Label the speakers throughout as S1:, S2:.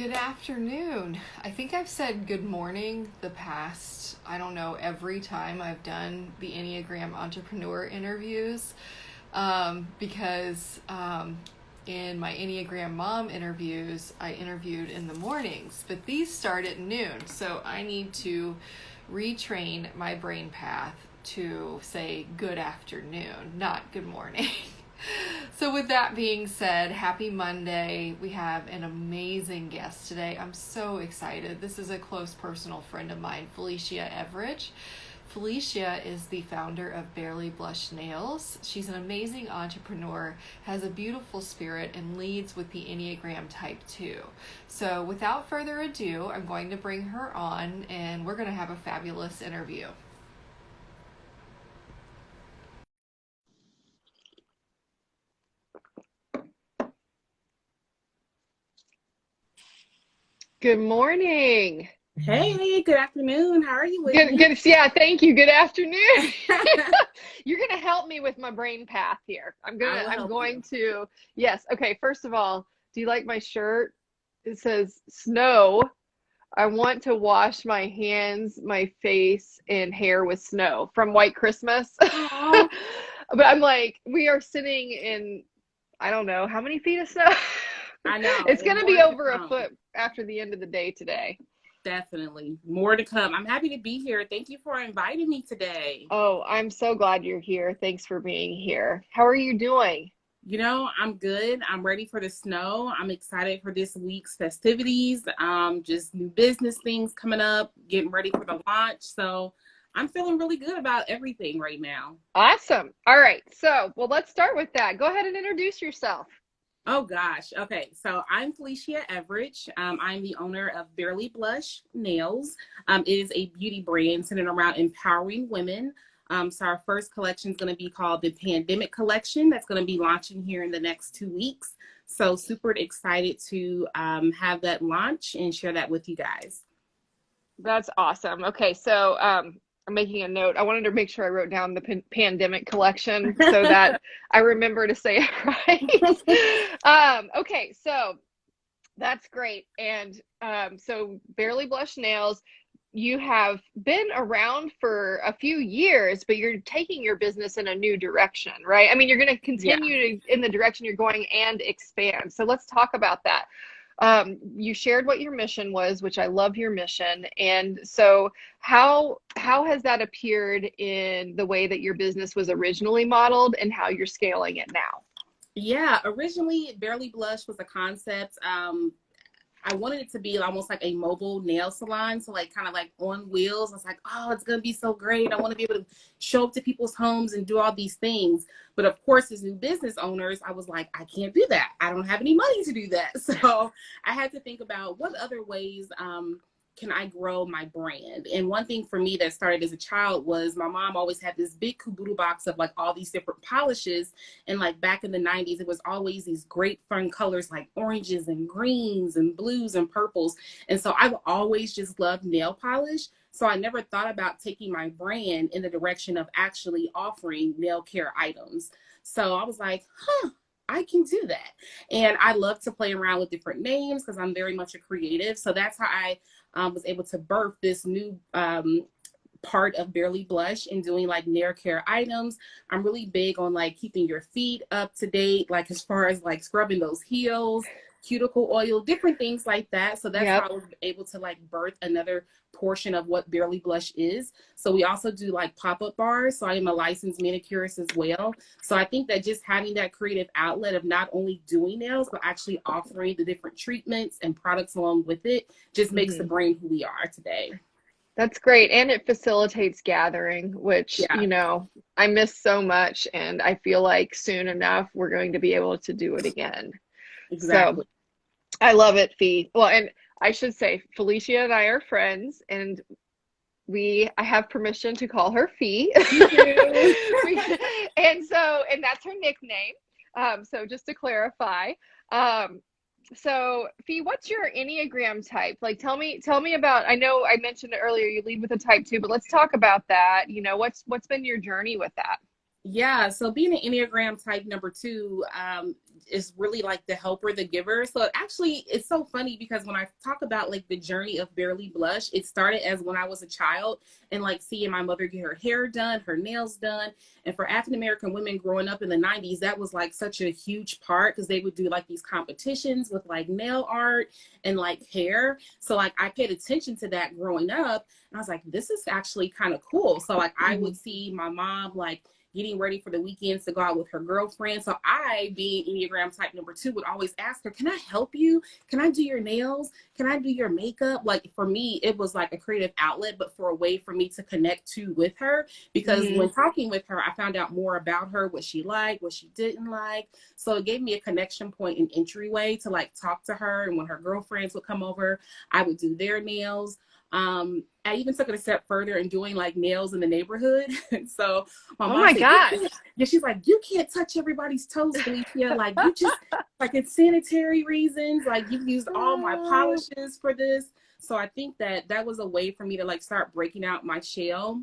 S1: Good afternoon. I think I've said good morning the past, I don't know, every time I've done the Enneagram entrepreneur interviews because in my Enneagram mom interviews, I interviewed in the mornings, but these start at noon. So I need to retrain my brain path to say good afternoon, not good morning. So with that being said, happy Monday. We have an amazing guest today. I'm so excited. This is a close personal friend of mine, Philishea Everage. Philishea is the founder of Barely Blush Nails. She's an amazing entrepreneur, has a beautiful spirit, and leads with the Enneagram Type 2. So without further ado, I'm going to bring her on and we're going to have a fabulous interview. Good morning.
S2: Hey, good afternoon. How are you,
S1: Good,
S2: Whitney?
S1: good. Yeah, thank you. Good afternoon. You're gonna help me with my brain path here.
S2: I will
S1: I'm
S2: help
S1: going
S2: you.
S1: to, yes. Okay, first of all, do you like my shirt? It says snow. I want to wash my hands, my face, and hair with snow from White Christmas.
S2: Oh,
S1: But I'm like, we are sitting in, I don't know, how many feet of snow?
S2: I know,
S1: It's
S2: and
S1: gonna be
S2: more to
S1: over a
S2: come.
S1: foot after the end of the day today.
S2: Definitely. More to come. I'm happy to be here. Thank you for inviting me today.
S1: Oh, I'm so glad you're here. Thanks for being here. How are you doing?
S2: I'm good. I'm ready for the snow. I'm excited for this week's festivities. Just new business things coming up, getting ready for the launch. So I'm feeling really good about everything right now.
S1: Awesome. All right. So, well, let's start with that. Go ahead and introduce yourself.
S2: Oh gosh. Okay. So I'm Philishea Everage. I'm the owner of Barely Blush Nails. It is a beauty brand centered around empowering women. So our first collection is going to be called the Pandemic Collection. That's going to be launching here in the next 2 weeks. So super excited to have that launch and share that with you guys.
S1: That's awesome. Okay. So, I'm making a note. I wanted to make sure I wrote down the pandemic collection so that I remember to say it right. Okay. So, that's great. And so, Barely Blush Nails, you have been around for a few years, but you're taking your business in a new direction, right? I mean, you're going to
S2: Yeah.
S1: continue to, in the direction you're going and expand. So let's talk about that. You shared what your mission was, which I love your mission. And so how has that appeared in the way that your business was originally modeled and how you're scaling it now?
S2: Yeah. Originally, Barely Blush was a concept. I wanted it to be almost like a mobile nail salon. So like kind of like on wheels. I was like, oh, it's going to be so great. I want to be able to show up to people's homes and do all these things. But of course, as new business owners, I was like, I can't do that. I don't have any money to do that. So I had to think about what other ways can I grow my brand? And one thing for me that started as a child was my mom always had this big caboodle box of like all these different polishes. And like back in the 90s, it was always these great fun colors like oranges and greens and blues and purples. And so I've always just loved nail polish. So I never thought about taking my brand in the direction of actually offering nail care items. So I was like, I can do that. And I love to play around with different names because I'm very much a creative. So that's how I was able to birth this new part of Barely Blush and doing like nail care items. I'm really big on like keeping your feet up to date, like as far as like scrubbing those heels, cuticle oil, different things like that. So that's how
S1: Yep.
S2: I was able to like birth another portion of what Barely Blush is. So we also do like pop-up bars. So I am a licensed manicurist as well. So I think that just having that creative outlet of not only doing nails, but actually offering the different treatments and products along with it just makes the
S1: Hmm.
S2: brand who we are today.
S1: That's great. And it facilitates gathering, which,
S2: Yeah,
S1: I miss so much. And I feel like soon enough, we're going to be able to do it again. So
S2: exactly.
S1: I love it, Fee. Well, and I should say, Philishea and I are friends, and I have permission to call her Fee.
S2: You do.
S1: We, and that's her nickname. So just to clarify, um, so Fee, what's your Enneagram type? Like, tell me about. I know I mentioned it earlier. You lead with a type 2, but let's talk about that. What's been your journey with that?
S2: Yeah, so being an Enneagram type number two, is really like the helper, the giver. So actually, it's so funny because when I talk about like the journey of Barely Blush, it started as when I was a child and like seeing my mother get her hair done, her nails done. And for African American women growing up in the 90s, that was like such a huge part because they would do like these competitions with like nail art and like hair. So like I paid attention to that growing up, and I was like, this is actually kind of cool. So like I would see my mom like getting ready for the weekends to go out with her girlfriend. So I, being Enneagram type number 2, would always ask her, can I help you? Can I do your nails? Can I do your makeup? Like for me, it was like a creative outlet, but for a way for me to connect to with her, because when talking with her, I found out more about her, what she liked, what she didn't like. So it gave me a connection point and entryway to like talk to her. And when her girlfriends would come over, I would do their nails. I even took it a step further and doing like nails in the neighborhood. So my mom said,
S3: gosh.
S2: Yeah, she's like, you can't touch everybody's toes, Philishea. Like you just like it's sanitary reasons. Like you've used all my polishes for this. So I think that that was a way for me to like start breaking out my shell.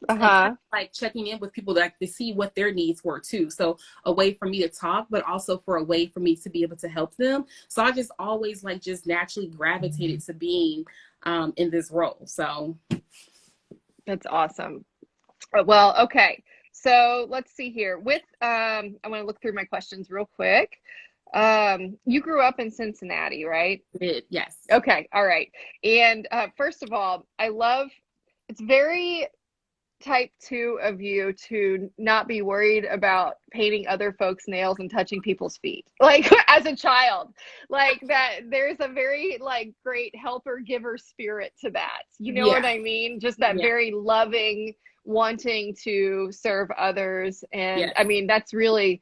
S2: And kind of, like checking in with people that to see what their needs were too. So a way for me to talk, but also for a way for me to be able to help them. So I just always like just naturally gravitated to being in this role. So
S3: that's awesome. Well, okay. So let's see here. With I want to look through my questions real quick. You grew up in Cincinnati, right?
S2: Yes.
S3: Okay. All right. And first of all, I love, it's very type 2 of you to not be worried about painting other folks' nails and touching people's feet. Like as a child, like that there's a very like great helper giver spirit to that. You know what I mean? Just that very loving, wanting to serve others. And I mean, that's really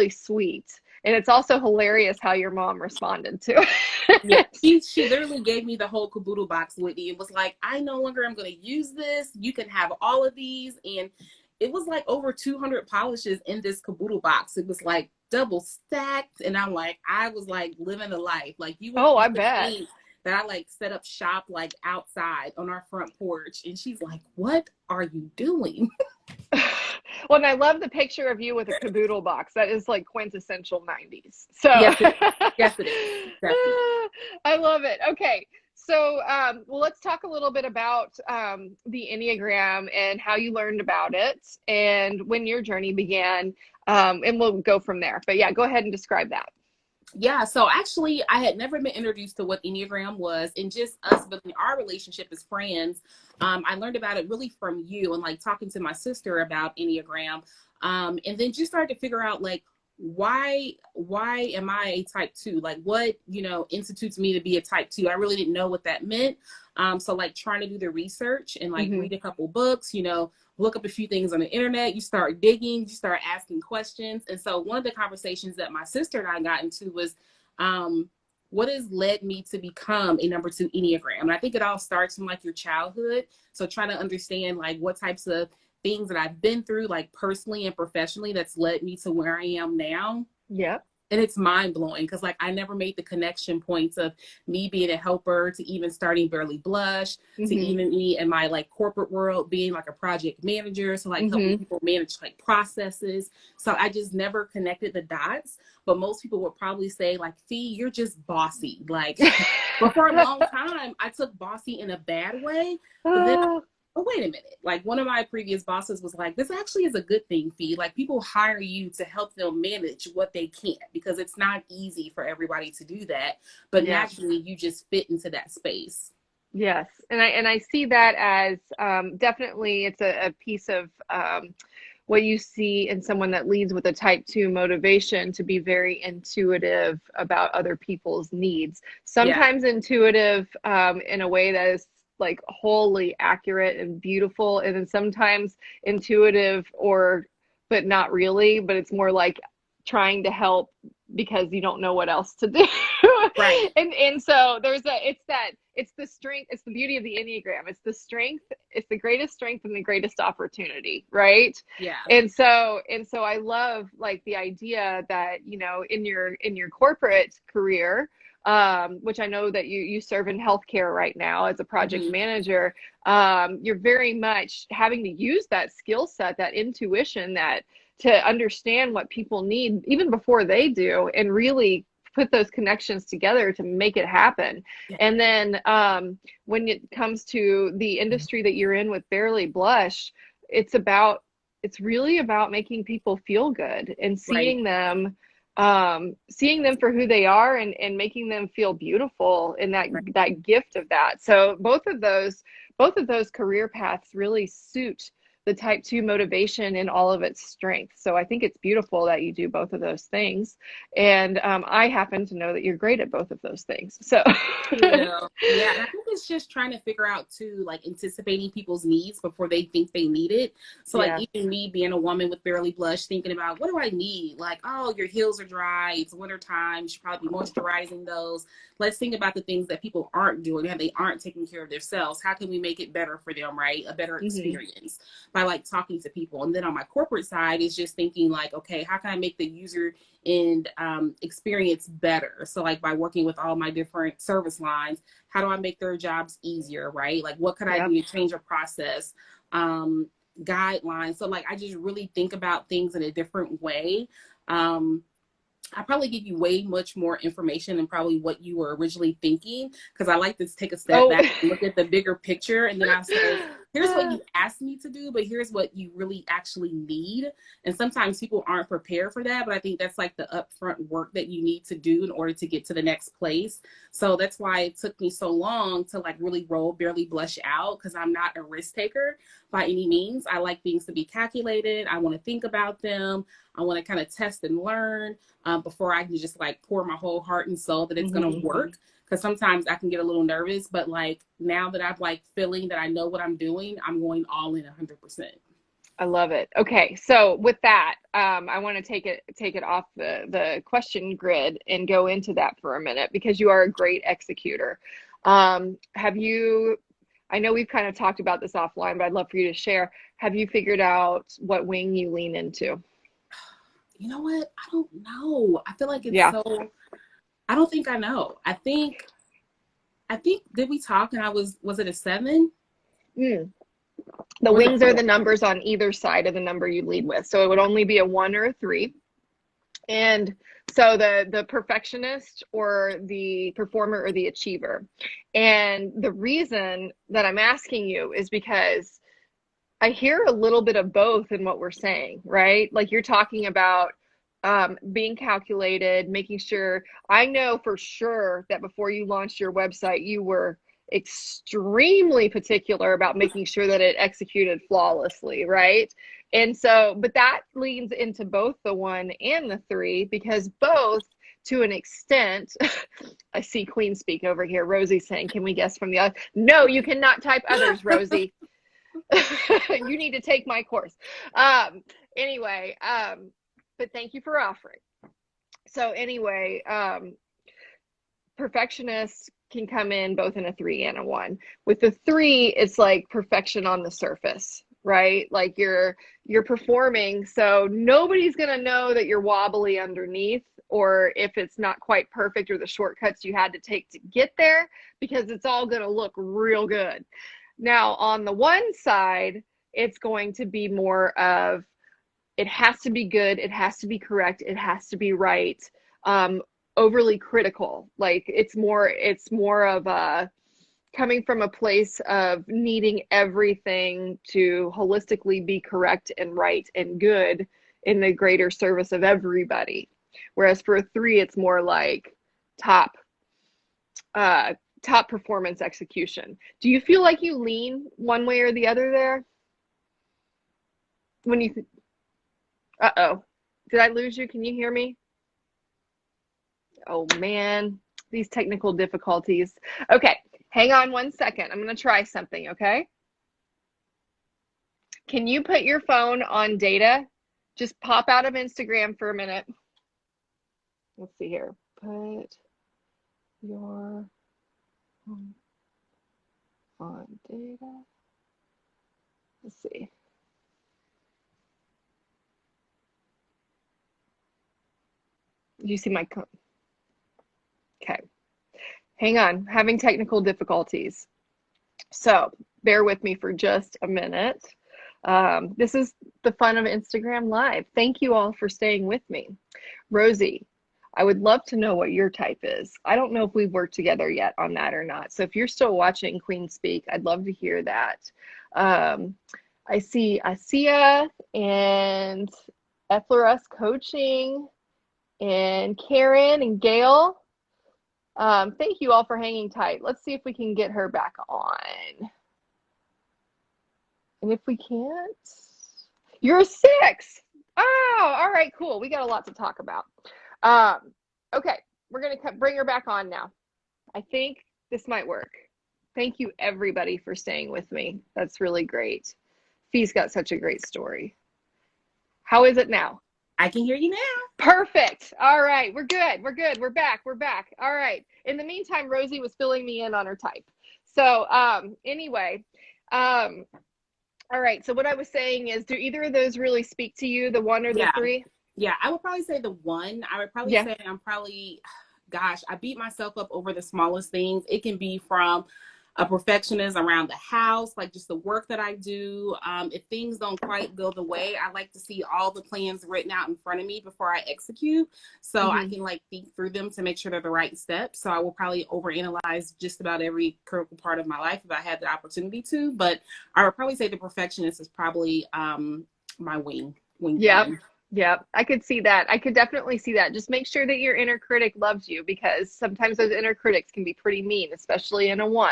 S3: sweet. And it's also hilarious how your mom responded to it.
S2: She literally gave me the whole caboodle box, Whitney. It was like, I no longer am going to use this. You can have all of these. And it was like over 200 polishes in this caboodle box. It was like double stacked. And I'm like, I was like living a life. Like you would
S3: I bet.
S2: That I like set up shop like outside on our front porch. And she's like, what are you doing?
S3: Well, and I love the picture of you with a caboodle box. That is like quintessential 90s. So
S2: yes, it is. Definitely.
S3: I love it. Okay. So, well, let's talk a little bit about the Enneagram and how you learned about it and when your journey began. And we'll go from there. But yeah, go ahead and describe that.
S2: Yeah, so actually, I had never been introduced to what Enneagram was, and just us building our relationship as friends. I learned about it really from you and like talking to my sister about Enneagram, and then just started to figure out like why am I a type 2? Like what institutes me to be a type 2? I really didn't know what that meant. So like trying to do the research and like read a couple books, look up a few things on the internet, you start digging, you start asking questions. And so one of the conversations that my sister and I got into was, what has led me to become a number 2 Enneagram? And I think it all starts from like your childhood. So trying to understand like what types of things that I've been through, like personally and professionally, that's led me to where I am now.
S3: Yeah.
S2: And it's mind blowing because like I never made the connection points of me being a helper to even starting Barely Blush to even me in my like corporate world being like a project manager. So like helping people manage like processes. So I just never connected the dots. But most people would probably say like, Fee, you're just bossy. Like, but for a long time, I took bossy in a bad way. But then oh, wait a minute. Like one of my previous bosses was like, this actually is a good thing, Fee. Like people hire you to help them manage what they can't because it's not easy for everybody to do that. But naturally you just fit into that space.
S3: Yes. And I see that as definitely it's a piece of what you see in someone that leads with a type 2 motivation to be very intuitive about other people's needs. Sometimes intuitive in a way that is like wholly accurate and beautiful, and then sometimes intuitive but not really, but it's more like trying to help because you don't know what else to do.
S2: Right.
S3: And so it's the strength, it's the beauty of the Enneagram. It's the strength, it's the greatest strength and the greatest opportunity, right?
S2: Yeah.
S3: And so I love like the idea that, in your corporate career, which I know that you serve in healthcare right now as a project manager, you're very much having to use that skill set, that intuition, that to understand what people need even before they do, and really put those connections together to make it happen.
S2: Yeah.
S3: And then when it comes to the industry that you're in with Barely Blush, it's really about making people feel good and seeing them for who they are, and making them feel beautiful, and that gift of that. So both of those career paths really suit the type 2 motivation in all of its strength. So I think it's beautiful that you do both of those things. And I happen to know that you're great at both of those things. So
S2: yeah, and I think it's just trying to figure out too, like anticipating people's needs before they think they need it. So like even me being a woman with Barely Blush, thinking about, what do I need? Like, oh, your heels are dry, it's winter time, you should probably be moisturizing those. Let's think about the things that people aren't doing, how they aren't taking care of themselves. How can we make it better for them, right? A better experience by like talking to people. And then on my corporate side is just thinking like, okay, how can I make the user and experience better? So like by working with all my different service lines, how do I make their jobs easier, right? Like what could I do to change a process, guidelines? So like I just really think about things in a different way. I probably give you way much more information than probably what you were originally thinking, because I like to take a step back and look at the bigger picture, and then I say, here's what you asked me to do, but here's what you really actually need. And sometimes people aren't prepared for that, but I think that's like the upfront work that you need to do in order to get to the next place. So that's why it took me so long to like really roll Barely Blush out, because I'm not a risk taker by any means. I like things to be calculated. I want to think about them. I want to kind of test and learn before I can just like pour my whole heart and soul that it's going to work. Because sometimes I can get a little nervous, but like now that I'm like feeling that I know what I'm doing, I'm going all in 100%.
S3: I love it. Okay, so with that, I want to take it off the question grid and go into that for a minute, because you are a great executor. I know we've kind of talked about this offline, but I'd love for you to share. Have you figured out what wing you lean into?
S2: You know what? I don't know. I feel like it's so, I don't think I know. I think, did we talk and was it a 7?
S3: The wings are the numbers on either side of the number you lead with. So it would only be a 1 or a 3. And so the perfectionist or the performer or the achiever. And the reason that I'm asking you is because I hear a little bit of both in what we're saying, right? Like you're talking about being calculated, making sure. I know for sure that before you launched your website, you were extremely particular about making sure that it executed flawlessly, right? And so, but that leans into both the 1 and the 3, because both, to an extent, I see Queen speak over here. Rosie saying, can we guess from the other? No, you cannot type others, Rosie. You need to take my course. Anyway, but thank you for offering. So anyway, perfectionists can come in both in a 3 and a 1. With the 3, it's like perfection on the surface, right? Like you're performing, so nobody's going to know that you're wobbly underneath, or if it's not quite perfect, or the shortcuts you had to take to get there, because it's all going to look real good. Now, on the 1 side, it's going to be more of, it has to be good, it has to be correct, it has to be right, overly critical. Like it's more of a coming from a place of needing everything to holistically be correct and right and good in the greater service of everybody. Whereas for a 3, it's more like top performance execution. Do you feel like you lean one way or the other there? When you, uh-oh, did I lose you? Can you hear me? Oh man, these technical difficulties. Okay, hang on 1 second. I'm going to try something, okay? Can you put your phone on data? Just pop out of Instagram for a minute. Let's see here. Put your phone on data. Let's see. Do you see my code? Okay. Hang on. Having technical difficulties. So bear with me for just a minute. This is the fun of Instagram Live. Thank you all for staying with me. Rosie, I would love to know what your type is. I don't know if we've worked together yet on that or not. So if you're still watching Queen Speak, I'd love to hear that. I see Asia and Ethlerus Coaching and Karen and Gail. Thank you all for hanging tight. Let's see if we can get her back on. And if we can't, you're a 6. Oh, all right, cool. We got a lot to talk about. Okay, we're going to bring her back on now. I think this might work. Thank you, everybody, for staying with me. That's really great. Fee's got such a great story. How is it now?
S2: I can hear you now.
S3: Perfect. All right, we're good. We're good. We're back. We're back. All right. In the meantime, Rosie was filling me in on her type. So anyway, all right. So what I was saying is, do either of those really speak to you, the 1 or the 3?
S2: Yeah, I would probably say the 1. I would probably say I'm probably, gosh, I beat myself up over the smallest things. It can be from a perfectionist around the house, like just the work that I do. If things don't quite go the way, I like to see all the plans written out in front of me before I execute. So I can like think through them to make sure they're the right steps. So I will probably overanalyze just about every critical part of my life if I had the opportunity to. But I would probably say the perfectionist is probably my wing.
S3: Yep. I could see that. I could definitely see that. Just make sure that your inner critic loves you, because sometimes those inner critics can be pretty mean, especially in a 1.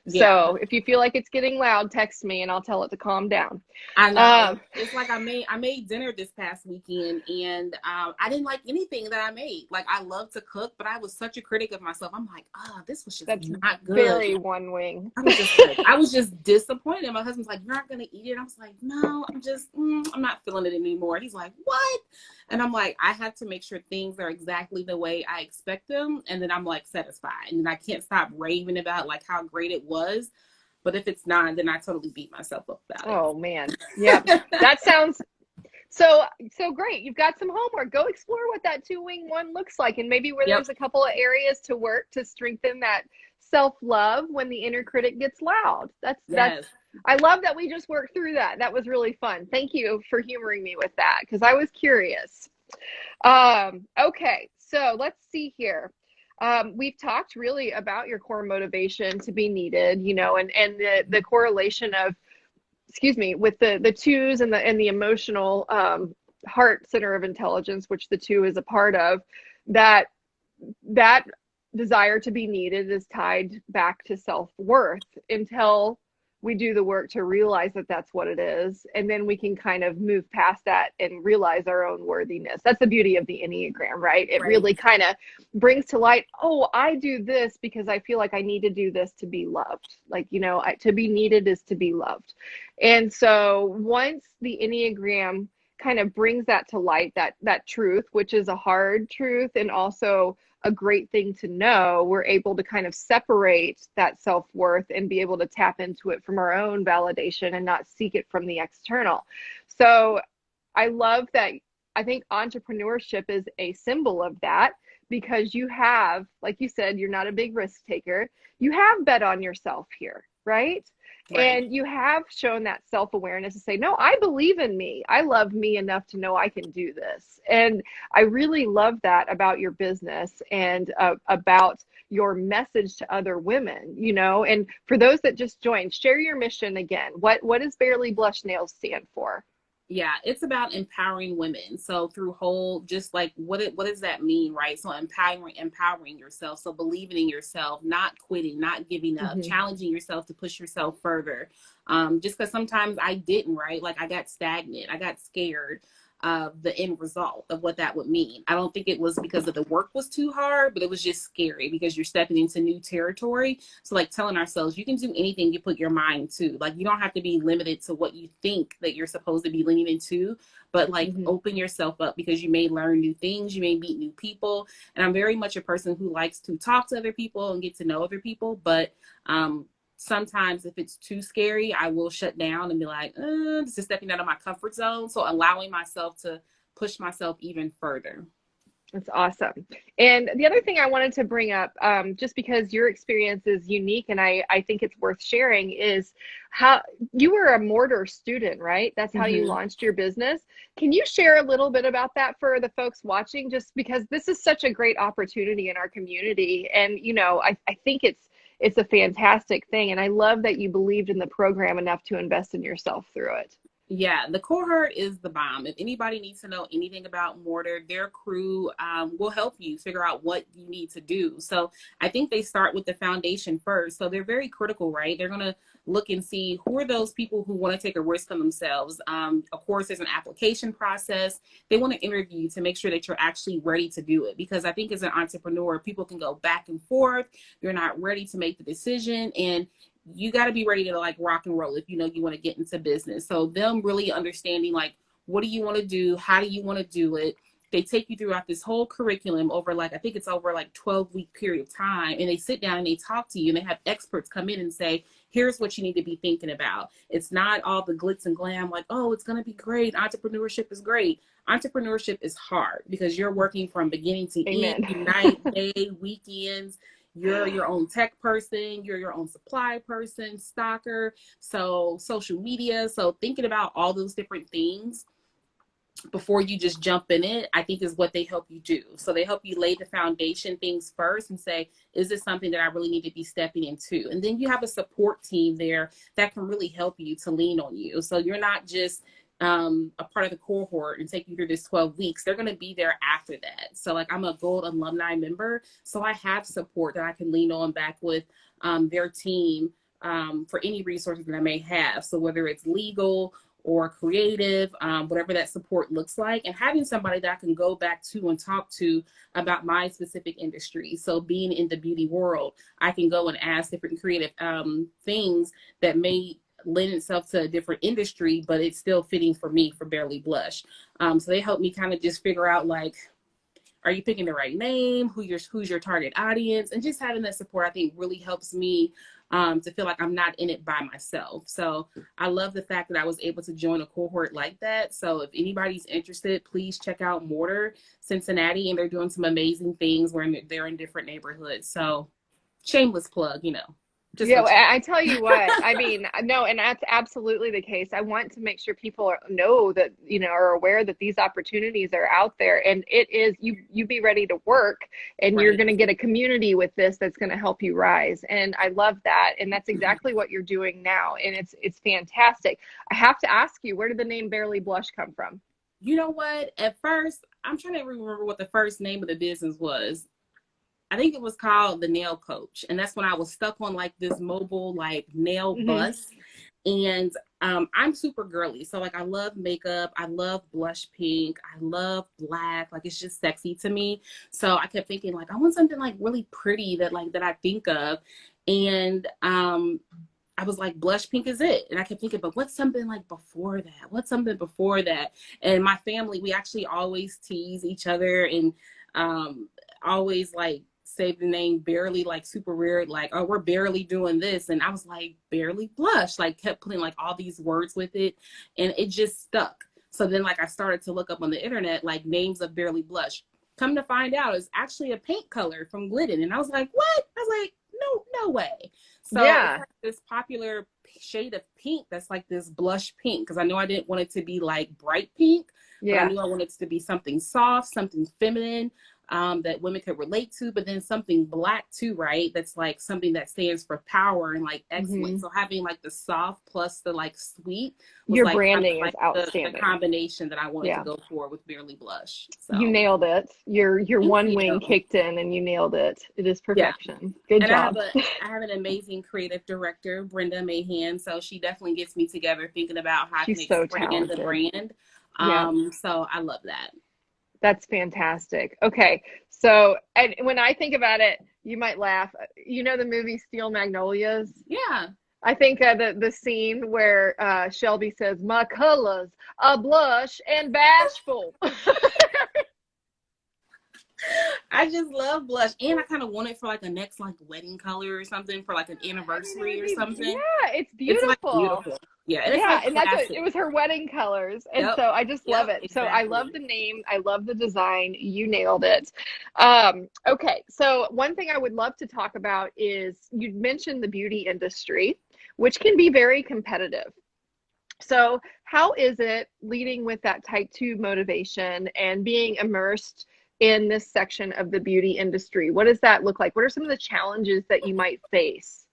S3: Yeah. So if you feel like it's getting loud, text me and I'll tell it to calm down.
S2: I know. It's like I made dinner this past weekend, and I didn't like anything that I made. Like, I love to cook, but I was such a critic of myself. I'm like, this was just not good.
S3: Very one wing.
S2: I was just disappointed. My husband's like, you're not gonna eat it. I was like, no, I'm not feeling it anymore. And he's like, what? And I'm like, I have to make sure things are exactly the way I expect them, and then I'm like satisfied, and then I can't stop raving about like how great it was. But if it's not, then I totally beat myself up about it.
S3: Oh man. Yeah. That sounds so great. You've got some homework. Go explore what that 2-wing 1 looks like, and maybe where there's a couple of areas to work to strengthen that self-love when the inner critic gets loud. That's I love that we just worked through that. That was really fun. Thank you for humoring me with that, because I was curious. Okay, so let's see here. We've talked really about your core motivation to be needed, you know, and the correlation of, with the 2s and the emotional heart center of intelligence, which the 2 is a part of, that desire to be needed is tied back to self-worth until we do the work to realize that that's what it is. And then we can kind of move past that and realize our own worthiness. That's the beauty of the Enneagram, right? It really kind of brings to light, oh, I do this because I feel like I need to do this to be loved. Like, you know, to be needed is to be loved. And so once the Enneagram kind of brings that to light, that truth, which is a hard truth and also a great thing to know, we're able to kind of separate that self-worth and be able to tap into it from our own validation and not seek it from the external. So I love that. I think entrepreneurship is a symbol of that, because you have, like you said, you're not a big risk taker. You have bet on yourself here, right? And you have shown that self-awareness to say, no, I believe in me. I love me enough to know I can do this. And I really love that about your business and about your message to other women, you know. And for those that just joined, share your mission again. What does Barely Blush Nails stand for?
S2: Yeah, it's about empowering women. So through whole, just like what does that mean, right? So empowering yourself. So believing in yourself, not quitting, not giving up, challenging yourself to push yourself further. Just because sometimes I didn't, right? Like I got stagnant, I got scared of the end result of what that would mean. I don't think it was because of the work was too hard, but it was just scary because you're stepping into new territory. So like telling ourselves, you can do anything you put your mind to. Like you don't have to be limited to what you think that you're supposed to be leaning into, but like open yourself up, because you may learn new things, you may meet new people. And I'm very much a person who likes to talk to other people and get to know other people, but sometimes if it's too scary, I will shut down and be like, this is stepping out of my comfort zone. So allowing myself to push myself even further.
S3: That's awesome. And the other thing I wanted to bring up, just because your experience is unique and I think it's worth sharing, is how you were a mortar student, right? That's how you
S2: Mhm.
S3: launched your business. Can you share a little bit about that for the folks watching? Just because this is such a great opportunity in our community. And, you know, I think it's a fantastic thing. And I love that you believed in the program enough to invest in yourself through it.
S2: Yeah, the cohort is the bomb. If anybody needs to know anything about mortar, their crew will help you figure out what you need to do. So I think they start with the foundation first. So they're very critical, right? They're going to look and see who are those people who want to take a risk on themselves. Of course, there's an application process. They want to interview you to make sure that you're actually ready to do it. Because I think as an entrepreneur, people can go back and forth. You're not ready to make the decision. And you got to be ready to like rock and roll if you know you want to get into business. So them really understanding like, what do you want to do? How do you want to do it? They take you throughout this whole curriculum over like, I think it's over like 12-week period of time. And they sit down and they talk to you and they have experts come in and say, here's what you need to be thinking about. It's not all the glitz and glam like, oh, it's going to be great. Entrepreneurship is great. Entrepreneurship is hard because you're working from beginning to end,
S3: Amen.
S2: night, day, weekends. You're your own tech person, you're your own supply person, stocker, so social media. So thinking about all those different things before you just jump in it, I think is what they help you do. So they help you lay the foundation things first and say, is this something that I really need to be stepping into? And then you have a support team there that can really help you to lean on you. So you're not just a part of the cohort and take you through this 12 weeks. They're going to be there after that. So like I'm a gold alumni member. So I have support that I can lean on back with their team for any resources that I may have. So whether it's legal or creative, whatever that support looks like, and having somebody that I can go back to and talk to about my specific industry. So being in the beauty world, I can go and ask different creative things that may lend itself to a different industry, but it's still fitting for me for Barely Blush. So they help me kind of just figure out like, are you picking the right name? Who's your target audience? And just having that support, I think really helps me to feel like I'm not in it by myself. So I love the fact that I was able to join a cohort like that. So if anybody's interested, please check out Mortar Cincinnati, and they're doing some amazing things where they're in different neighborhoods. So shameless plug, you know. Just
S3: Yeah,
S2: go check.
S3: I tell you what, I mean, no, and that's absolutely the case. I want to make sure people know that, you know, are aware that these opportunities are out there, and it is, you be ready to work, and you're
S2: Right.
S3: going to get a community with this that's going to help you rise. And I love that. And that's exactly what you're doing now. And it's fantastic. I have to ask you, where did the name Barely Blush come from?
S2: You know what? At first, I'm trying to remember what the first name of the business was. I think it was called the Nail Coach. And that's when I was stuck on like this mobile like nail
S3: Hmm.
S2: bus. And I'm super girly. So like I love makeup. I love blush pink. I love black. Like it's just sexy to me. So I kept thinking like I want something like really pretty that I think of. And I was like, blush pink is it. And I kept thinking, but what's something like before that? What's something before that? And my family, we actually always tease each other and always like say the name Barely, like super weird, like, oh, we're barely doing this. And I was like, Barely Blush, like kept putting like all these words with it. And it just stuck. So then like I started to look up on the internet, like names of Barely Blush. Come to find out, it's actually a paint color from Glidden. And I was like, what? I was like, no way. So it's
S3: Yeah.
S2: like this popular shade of pink that's like this blush pink, because I know I didn't want it to be like bright pink, but I
S3: Yeah.
S2: knew I wanted it to be something soft, something feminine, that women could relate to, but then something black too, right? That's like something that stands for power and like excellence.
S3: Hmm.
S2: So having like the soft plus the like sweet was
S3: Your
S2: like kind of
S3: branding is
S2: like the
S3: outstanding.
S2: combination that I wanted to
S3: Yeah.
S2: go for with Barely Blush.
S3: You
S2: So
S3: nailed it. Your
S2: thank
S3: one wing
S2: you.
S3: kicked in and you nailed it. It is
S2: Yeah.
S3: perfection. Good
S2: And
S3: job.
S2: I have an amazing creative director, Brenda Mahan. So she definitely gets me together thinking about how I can
S3: She's so
S2: expand the
S3: talented.
S2: brand.
S3: Yeah,
S2: So I love that.
S3: that's fantastic. Okay. So, and when I think about it, you might laugh. You know the movie Steel Magnolias?
S2: Yeah.
S3: I think the scene where Shelby says, "My colors are blush and bashful."
S2: I just love blush, and I kind of want it for like a next like wedding color or something for like an
S3: I mean, it
S2: anniversary
S3: would
S2: or
S3: be,
S2: something.
S3: yeah, it's
S2: It's like
S3: beautiful.
S2: beautiful. Yeah, and it's
S3: Yeah,
S2: like
S3: and that's what it
S2: classic.
S3: was, her wedding colors. And
S2: Yep.
S3: so I just love
S2: Yep.
S3: it. So I love
S2: Exactly.
S3: the name. I love the design. You nailed it. Okay, so one thing I would love to talk about is you mentioned the beauty industry, which can be very competitive. So how is it leading with that type 2 motivation and being immersed in this section of the beauty industry? What does that look like? What are some of the challenges that you might face?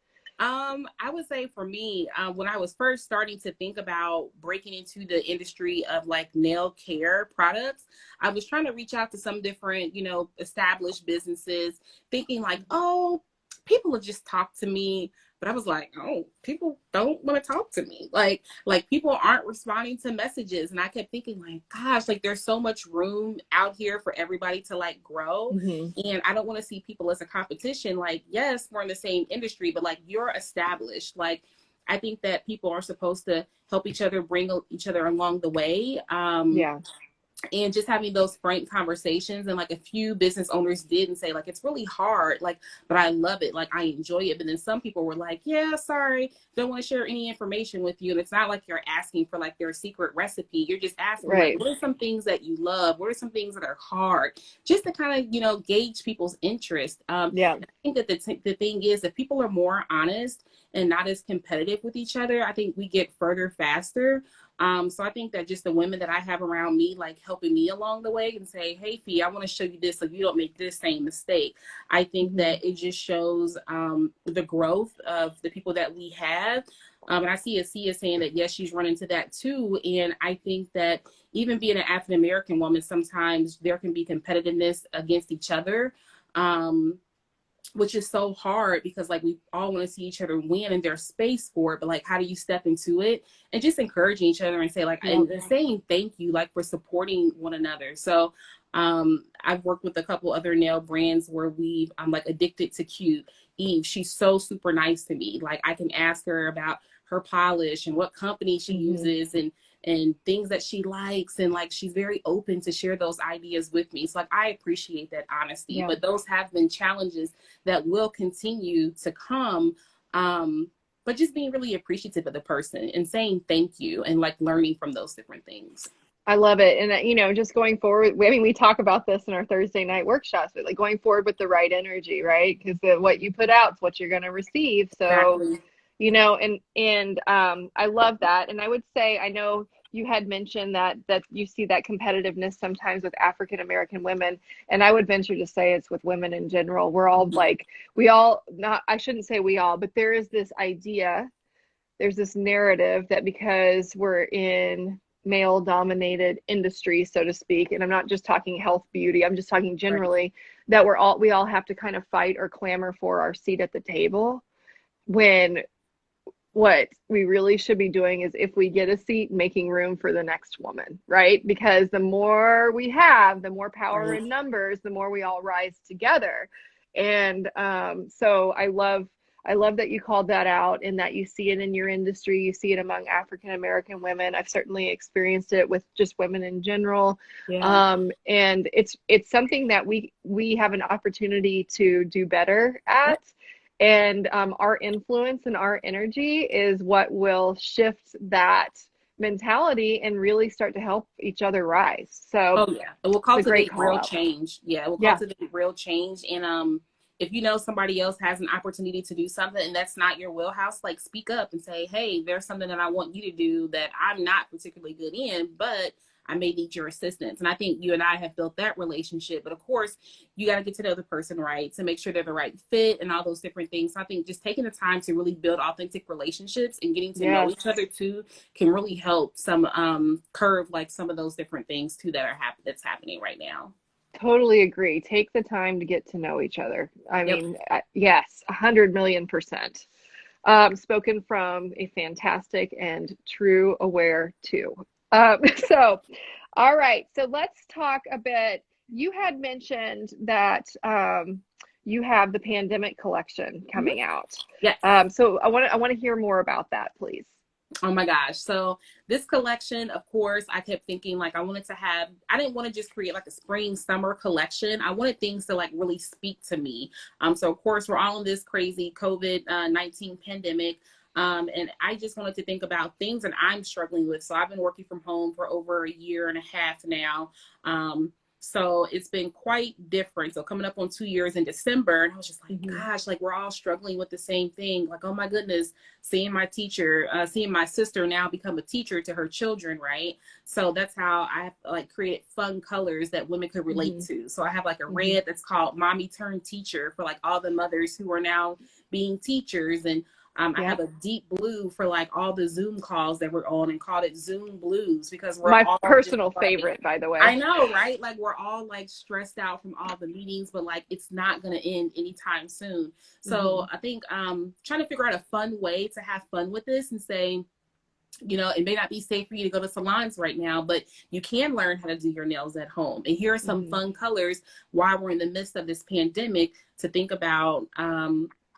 S2: I would say for me, when I was first starting to think about breaking into the industry of like nail care products, I was trying to reach out to some different, established businesses, thinking like, oh, people will just talk to me. But I was like, oh, people don't want to talk to me. Like people aren't responding to messages. And I kept thinking like, gosh, like there's so much room out here for everybody to like grow.
S3: Mm-hmm.
S2: And I don't want to see people as a competition. Like, yes, we're in the same industry, but like you're established. Like, I think that people are supposed to help each other, bring each other along the way.
S3: Yeah.
S2: And just having those frank conversations, and like a few business owners did and say like it's really hard, like, but I love it, like I enjoy it. But then some people were like, yeah, sorry, don't want to share any information with you. And it's not like you're asking for like their secret recipe, you're just asking like,
S3: Right.
S2: what are some things that you love, what are some things that are hard, just to kind of gauge people's interest.
S3: Yeah.
S2: I think that the thing is, if people are more honest and not as competitive with each other, I think we get further faster. So I think that just the women that I have around me, like helping me along the way and say, hey, Fee, I want to show you this so you don't make this same mistake. I think that it just shows the growth of the people that we have. And I see Sia saying that, yes, she's run into that too. And I think that even being an African-American woman, sometimes there can be competitiveness against each other. Which is so hard because like we all want to see each other win and there's space for it, but like how do you step into it and just encouraging each other and say like,
S3: Yep.
S2: and saying thank you, like for supporting one another. So I've worked with a couple other nail brands where I'm like Addicted to Cute. Eve, she's so super nice to me. Like I can ask her about her polish and what company she uses and things that she likes, and like she's very open to share those ideas with me. So like I appreciate that honesty.
S3: Yeah.
S2: But those have been challenges that will continue to come. But just being really appreciative of the person and saying thank you and like learning from those different things.
S3: I love it. And, just going forward, I mean, we talk about this in our Thursday night workshops, but like going forward with the right energy, right? Because what you put out is what you're going to receive. So,
S2: Exactly.
S3: I love that. And I would say, I know you had mentioned that you see that competitiveness sometimes with African American women. And I would venture to say it's with women in general. We're all like, I shouldn't say we all, but there is this idea, there's this narrative that because we're in male dominated industry, so to speak, and I'm not just talking health beauty, I'm just talking generally, that we all have to kind of fight or clamor for our seat at the table, when what we really should be doing is, if we get a seat, making room for the next woman, right? Because the more we have, the more power in numbers, the more we all rise together. And so I love that you called that out, and that you see it in your industry. You see it among African American women. I've certainly experienced it with just women in general. And it's something that we have an opportunity to do better at. And our influence and our energy is what will shift that mentality and really start to help each other rise. So,
S2: it will
S3: it's a great
S2: cultivate
S3: call
S2: real
S3: out.
S2: change. Yeah, it will
S3: Yeah.
S2: cultivate real change. And if you know somebody else has an opportunity to do something and that's not your wheelhouse, like speak up and say, hey, there's something that I want you to do that I'm not particularly good in, but I may need your assistance. And I think you and I have built that relationship. But of course, you got to get to know the person, right, to make sure they're the right fit and all those different things. So I think just taking the time to really build authentic relationships and getting to know each other too can really help some curve like some of those different things too that are that's happening right now.
S3: Totally agree. Take the time to get to know each other. I mean, yes, 100,000,000%. Spoken from a fantastic and true aware too. So, all right. So let's talk a bit. You had mentioned that you have the pandemic collection coming out.
S2: Yes.
S3: So I want to hear more about that, please.
S2: Oh my gosh. So this collection, of course, I kept thinking like I didn't want to just create like a spring summer collection. I wanted things to like really speak to me. So of course we're all in this crazy COVID-19 pandemic. And I just wanted to think about things that I'm struggling with. So I've been working from home for over a year and a half now. So it's been quite different. So coming up on 2 years in December, and I was just like, gosh, like we're all struggling with the same thing. Like, oh my goodness, seeing my sister now become a teacher to her children, right? So that's how I like created fun colors that women could relate to. So I have like a red that's called Mommy Turned Teacher for like all the mothers who are now being teachers. And I have a deep blue for like all the Zoom calls that we're on and called it Zoom Blues because we're
S3: My
S2: all
S3: personal
S2: just, like,
S3: favorite, by the way.
S2: I know, right? Like we're all like stressed out from all the meetings, but like it's not going to end anytime soon. So I think trying to figure out a fun way to have fun with this and say, you know, it may not be safe for you to go to salons right now, but you can learn how to do your nails at home. And here are some fun colors while we're in the midst of this pandemic to think about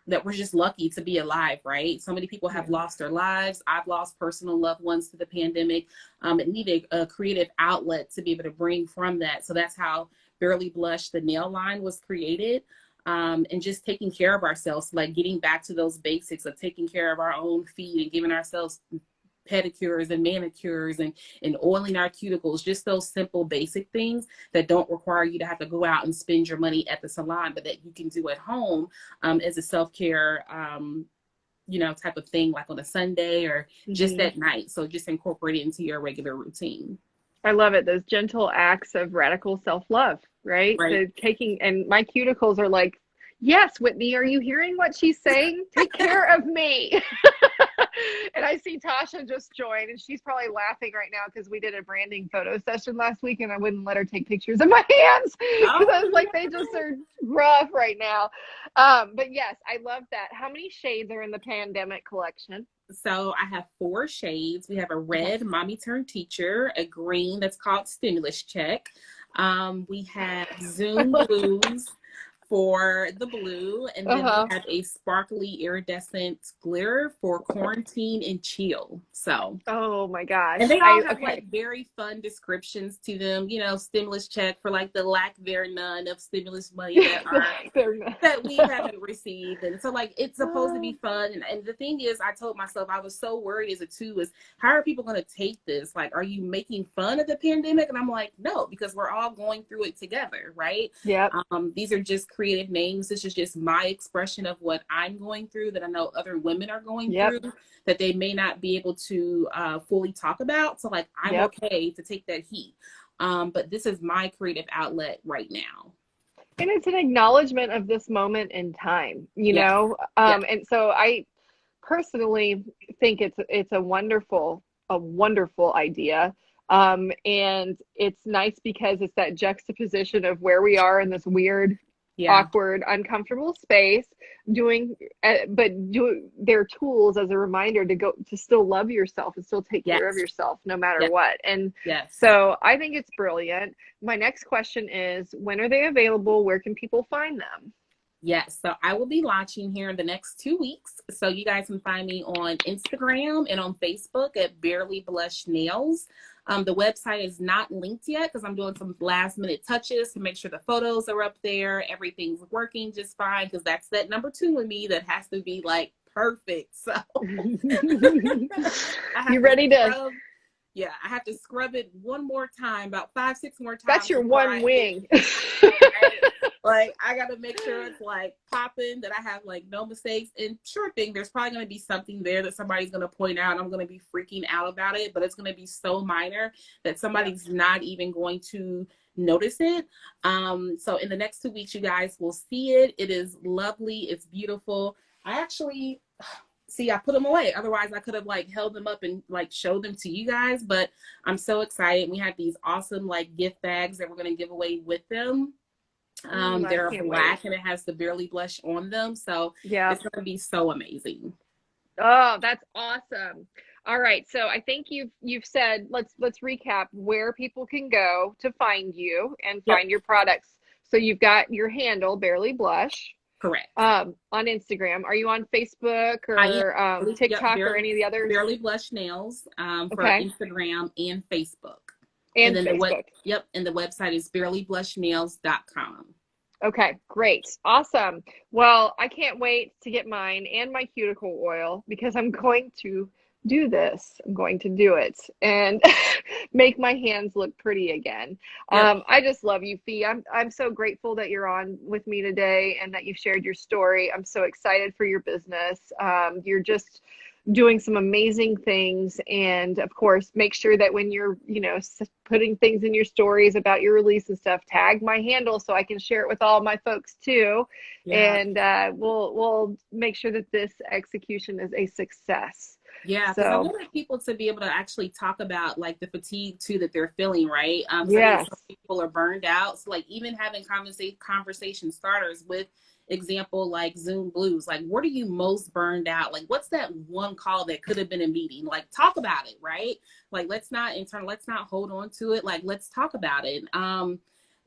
S2: that we're just lucky to be alive, right? So many people have lost their lives. I've lost personal loved ones to the pandemic. It needed a creative outlet to be able to bring from that. So that's how Barely Blush, the nail line, was created. And just taking care of ourselves, like getting back to those basics of taking care of our own feet and giving ourselves pedicures and manicures and oiling our cuticles, just those simple basic things that don't require you to have to go out and spend your money at the salon, but that you can do at home as a self-care you know, type of thing, like on a Sunday or just at night. So just incorporate it into your regular routine.
S3: I love it. Those gentle acts of radical self-love, right? The taking, and my cuticles are like, yes, Whitney, are you hearing what she's saying? Take care of me. And I see Tasha just joined, and she's probably laughing right now because we did a branding photo session last week, and I wouldn't let her take pictures of my hands because I was like, they just are rough right now. But yes, I love that. How many shades are in the pandemic collection?
S2: So I have 4 shades. We have a red, Mommy Turned Teacher, a green that's called Stimulus Check. We have Zoom Blues for the blue, and then we have a sparkly iridescent glitter for Quarantine and Chill. So
S3: oh my gosh,
S2: and they all have like very fun descriptions to them, you know, stimulus check for like the lack thereon of stimulus money that we haven't received. And so like it's supposed to be fun, and the thing is, I told myself, I was so worried as a 2 is how are people going to take this? Like, are you making fun of the pandemic? And I'm like, no, because we're all going through it together, right? These are just creative names. This is just my expression of what I'm going through that I know other women are going through that they may not be able to fully talk about. So like, I'm okay to take that heat. But this is my creative outlet right now.
S3: And it's an acknowledgement of this moment in time, you know? And so I personally think it's a wonderful idea. And it's nice because it's that juxtaposition of where we are in this weird, awkward, uncomfortable space but their tools as a reminder to still love yourself and still take care of yourself no matter what. And so I think it's brilliant. My next question is, when are they available? Where can people find them?
S2: Yes, so I will be launching here in the next 2 weeks. So you guys can find me on Instagram and on Facebook at Barely Blush Nails. The website is not linked yet because I'm doing some last minute touches to make sure the photos are up there. Everything's working just fine because that's that number 2 with me that has to be like perfect. So
S3: you ready to?
S2: Yeah, I have to scrub it one more time, about 5-6 more times.
S3: That's your one wing.
S2: Like, I got to make sure it's like popping, that I have like no mistakes. And sure thing, there's probably going to be something there that somebody's going to point out. And I'm going to be freaking out about it, but it's going to be so minor that somebody's not even going to notice it. So in the next 2 weeks, you guys will see it. It is lovely. It's beautiful. I actually... See, I put them away. Otherwise, I could have like held them up and like showed them to you guys. But I'm so excited. We have these awesome like gift bags that we're going to give away with them. They're black and it has the Barely Blush on them. So it's going to be so amazing.
S3: Oh, that's awesome. All right. So I think you've said, let's recap where people can go to find you and find your products. So you've got your handle, Barely Blush.
S2: Correct.
S3: On Instagram. Are you on Facebook or TikTok or any of the others?
S2: Barely Blush Nails for
S3: Okay.
S2: Instagram and Facebook.
S3: And
S2: then
S3: Facebook.
S2: And the website is barelyblushnails.com.
S3: Okay, great. Awesome. Well, I can't wait to get mine and my cuticle oil because I'm going to do this. I'm going to do it and make my hands look pretty again.
S2: Yep.
S3: I just love you, Fee. I'm so grateful that you're on with me today and that you shared your story. I'm so excited for your business. You're just doing some amazing things, and of course make sure that when you're putting things in your stories about your release and stuff, tag my handle so I can share it with all my folks too.
S2: Yeah.
S3: And we'll make sure that this execution is a success.
S2: Yeah, because I want people to be able to actually talk about like the fatigue too that they're feeling, right?
S3: Yes.
S2: Some people are burned out. So like even having conversation starters with example like Zoom blues, like what are you most burned out? Like what's that one call that could have been a meeting? Like talk about it, right? Like let's not hold on to it. Like let's talk about it.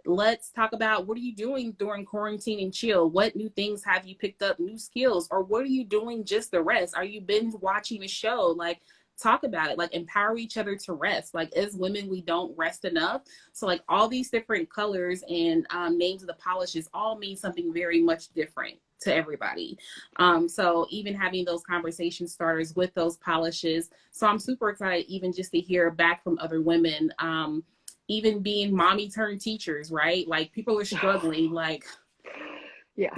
S2: Let's talk about what are you doing during quarantine and chill? What new things have you picked up, new skills, or what are you doing just to rest? Are you binge watching a show? Like talk about it, like empower each other to rest. Like as women, we don't rest enough. So like all these different colors and names of the polishes all mean something very much different to everybody. So even having those conversation starters with those polishes. So I'm super excited even just to hear back from other women, even being mommy turned teachers, right? Like people are struggling, like,
S3: yeah,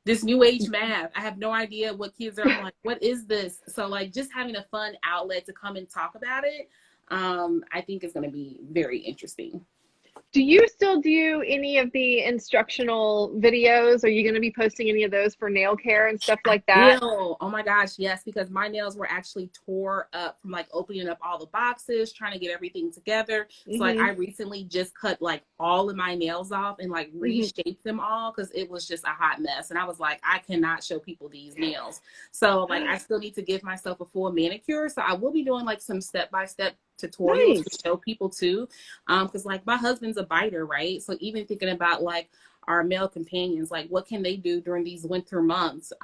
S2: this new age math. I have no idea what kids are. I'm like, what is this? So like just having a fun outlet to come and talk about it, I think is going to be very interesting.
S3: Do you still do any of the instructional videos? Are you going to be posting any of those for nail care and stuff like that?
S2: Oh my gosh, yes, because my nails were actually tore up from like opening up all the boxes, trying to get everything together. So like I recently just cut like all of my nails off and like reshaped them all because it was just a hot mess. And I was like, I cannot show people these nails. So like I still need to give myself a full manicure. So I will be doing like some step-by-step tutorials to show people too, because like my husband's a biter, right? So even thinking about like our male companions, like what can they do during these winter months,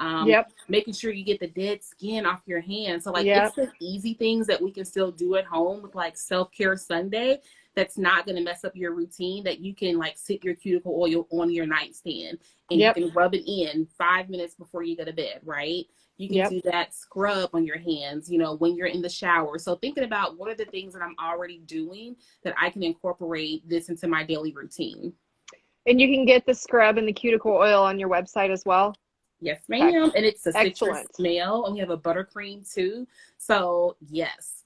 S2: making sure you get the dead skin off your hands. So like it's the easy things that we can still do at home with like self-care Sunday that's not going to mess up your routine, that you can like sit your cuticle oil on your nightstand and you can rub it in 5 minutes before you go to bed, right? You can do that scrub on your hands, when you're in the shower. So thinking about what are the things that I'm already doing that I can incorporate this into my daily routine.
S3: And you can get the scrub and the cuticle oil on your website as well?
S2: Yes, ma'am. And it's a citrus smell. And we have a buttercream too. So yes.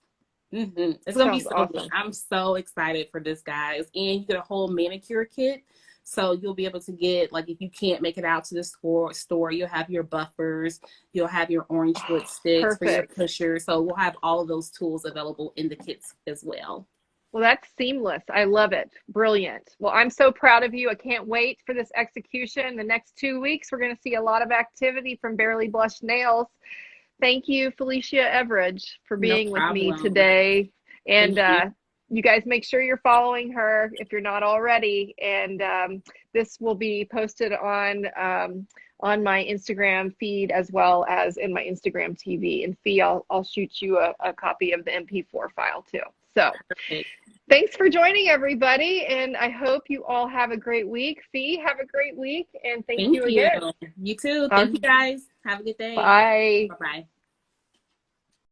S2: It's going to be so awesome. Good. I'm so excited for this, guys. And you get a whole manicure kit. So you'll be able to get, like, if you can't make it out to the store, you'll have your buffers, you'll have your orange wood sticks for your pushers. So we'll have all of those tools available in the kits as well.
S3: Well, that's seamless. I love it. Brilliant. Well, I'm so proud of you. I can't wait for this execution. The next 2 weeks, we're going to see a lot of activity from Barely Blush Nails. Thank you, Philishea Everage, for being with me today. And you guys make sure you're following her if you're not already. And this will be posted on my Instagram feed as well as in my Instagram TV. And Fee, I'll shoot you a copy of the MP4 file too. So thanks for joining, everybody. And I hope you all have a great week. Fee, have a great week. And thank you again.
S2: You too. Thank you, guys. Have a good day.
S3: Bye.
S2: Bye-bye.